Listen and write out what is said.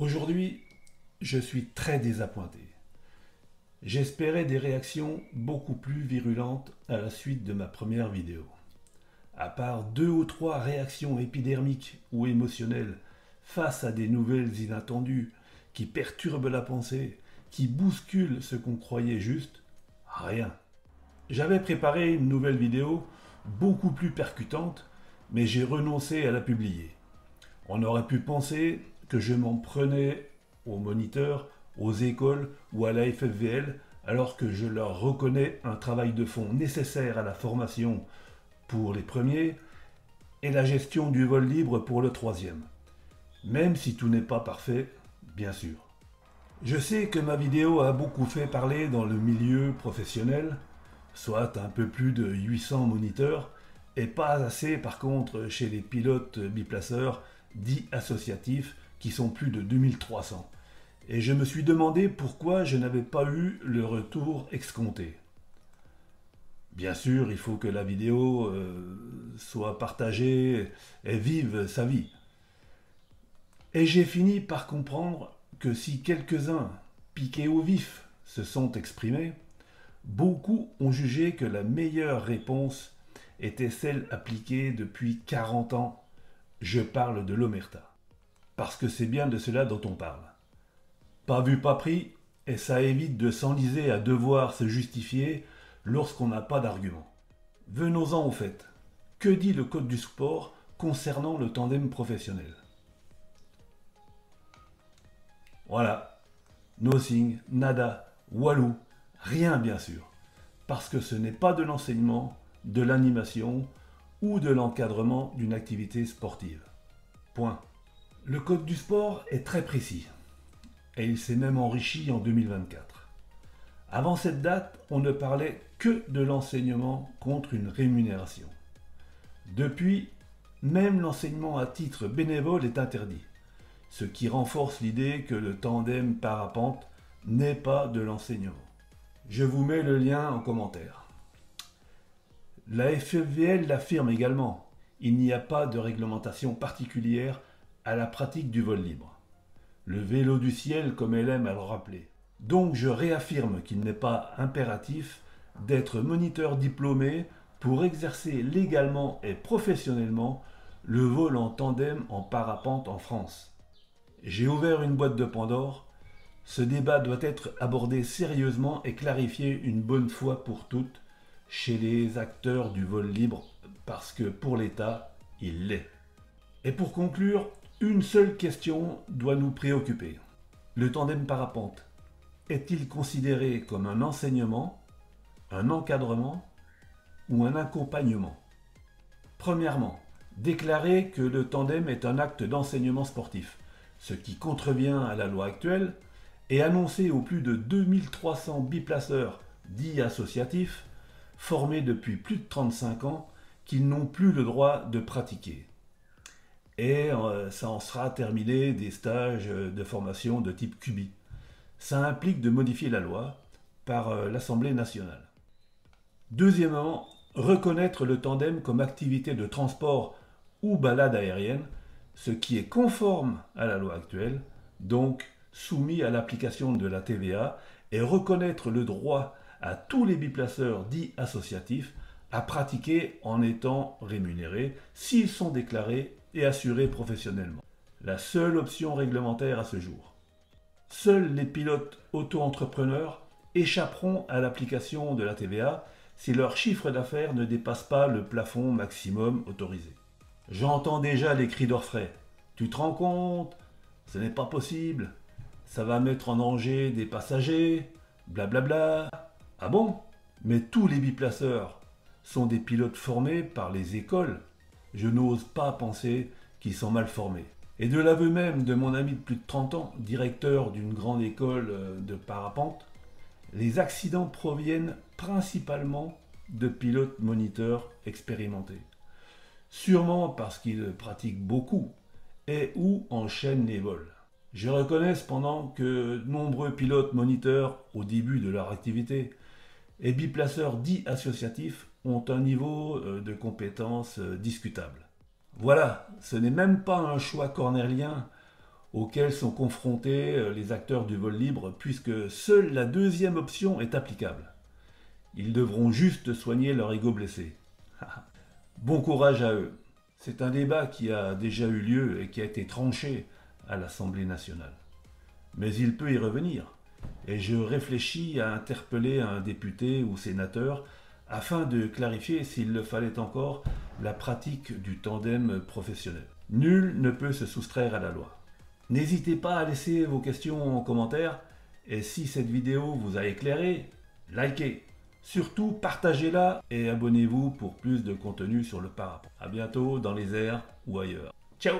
Aujourd'hui, je suis très désappointé. J'espérais des réactions beaucoup plus virulentes à la suite de ma première vidéo. À part 2 ou 3 réactions épidermiques ou émotionnelles face à des nouvelles inattendues qui perturbent la pensée, qui bousculent ce qu'on croyait juste, rien. J'avais préparé une nouvelle vidéo beaucoup plus percutante, mais j'ai renoncé à la publier. On aurait pu penser que je m'en prenais aux moniteurs, aux écoles ou à la FFVL, alors que je leur reconnais un travail de fond nécessaire à la formation pour les premiers et la gestion du vol libre pour le troisième. Même si tout n'est pas parfait, bien sûr. Je sais que ma vidéo a beaucoup fait parler dans le milieu professionnel, soit un peu plus de 800 moniteurs, et pas assez par contre chez les pilotes biplaceurs dits associatifs qui sont plus de 2300. Et je me suis demandé pourquoi je n'avais pas eu le retour escompté. Bien sûr, il faut que la vidéo soit partagée et vive sa vie. Et j'ai fini par comprendre que si quelques-uns, piqués au vif, se sont exprimés, beaucoup ont jugé que la meilleure réponse était celle appliquée depuis 40 ans. Je parle de l'omerta. Parce que c'est bien de cela dont on parle. Pas vu, pas pris, et ça évite de s'enliser à devoir se justifier lorsqu'on n'a pas d'argument. Venons-en au fait. Que dit le code du sport concernant le tandem professionnel? Voilà. Nothing, nada, walou, rien bien sûr. Parce que ce n'est pas de l'enseignement, de l'animation ou de l'encadrement d'une activité sportive. Point. Le code du sport est très précis. Et il s'est même enrichi en 2024. Avant cette date, on ne parlait que de l'enseignement contre une rémunération. Depuis, même l'enseignement à titre bénévole est interdit, ce qui renforce l'idée que le tandem parapente n'est pas de l'enseignement. Je vous mets le lien en commentaire. La FFVL l'affirme également, il n'y a pas de réglementation particulière à la pratique du vol libre. Le vélo du ciel, comme elle aime à le rappeler. Donc je réaffirme qu'il n'est pas impératif d'être moniteur diplômé pour exercer légalement et professionnellement le vol en tandem en parapente en France. J'ai ouvert une boîte de Pandore. Ce débat doit être abordé sérieusement et clarifié une bonne fois pour toutes chez les acteurs du vol libre parce que pour l'État, il l'est. Et pour conclure, une seule question doit nous préoccuper. Le tandem parapente est-il considéré comme un enseignement, un encadrement ou un accompagnement? Premièrement, déclarer que le tandem est un acte d'enseignement sportif, ce qui contrevient à la loi actuelle, et annoncer aux plus de 2300 biplaceurs dits associatifs, formés depuis plus de 35 ans, qu'ils n'ont plus le droit de pratiquer. Et ça en sera terminé des stages de formation de type QBI. Ça implique de modifier la loi par l'Assemblée nationale. Deuxièmement, reconnaître le tandem comme activité de transport ou balade aérienne, ce qui est conforme à la loi actuelle, donc soumis à l'application de la TVA, et reconnaître le droit à tous les biplaceurs dits associatifs à pratiquer en étant rémunérés s'ils sont déclarés et assurés professionnellement. La seule option réglementaire à ce jour. Seuls les pilotes auto-entrepreneurs échapperont à l'application de la TVA si leur chiffre d'affaires ne dépasse pas le plafond maximum autorisé. J'entends déjà les cris d'orfraie. Tu te rends compte? Ce n'est pas possible. Ça va mettre en danger des passagers. Blablabla. Ah bon? Mais tous les biplaceurs sont des pilotes formés par les écoles. Je n'ose pas penser qu'ils sont mal formés. Et de l'aveu même de mon ami de plus de 30 ans, directeur d'une grande école de parapente, les accidents proviennent principalement de pilotes moniteurs expérimentés. Sûrement parce qu'ils pratiquent beaucoup et ou enchaînent les vols. Je reconnais cependant que nombreux pilotes moniteurs, au début de leur activité, et biplaceurs dits associatifs ont un niveau de compétence discutable. Voilà, ce n'est même pas un choix cornélien auxquelles sont confrontés les acteurs du vol libre, puisque seule la deuxième option est applicable. Ils devront juste soigner leur ego blessé. Bon courage à eux. C'est un débat qui a déjà eu lieu et qui a été tranché à l'Assemblée nationale. Mais il peut y revenir. Et je réfléchis à interpeller un député ou sénateur afin de clarifier s'il le fallait encore la pratique du tandem professionnel. Nul ne peut se soustraire à la loi. N'hésitez pas à laisser vos questions en commentaire et si cette vidéo vous a éclairé, likez. Surtout partagez-la et abonnez-vous pour plus de contenu sur le parapente. A bientôt dans les airs ou ailleurs. Ciao!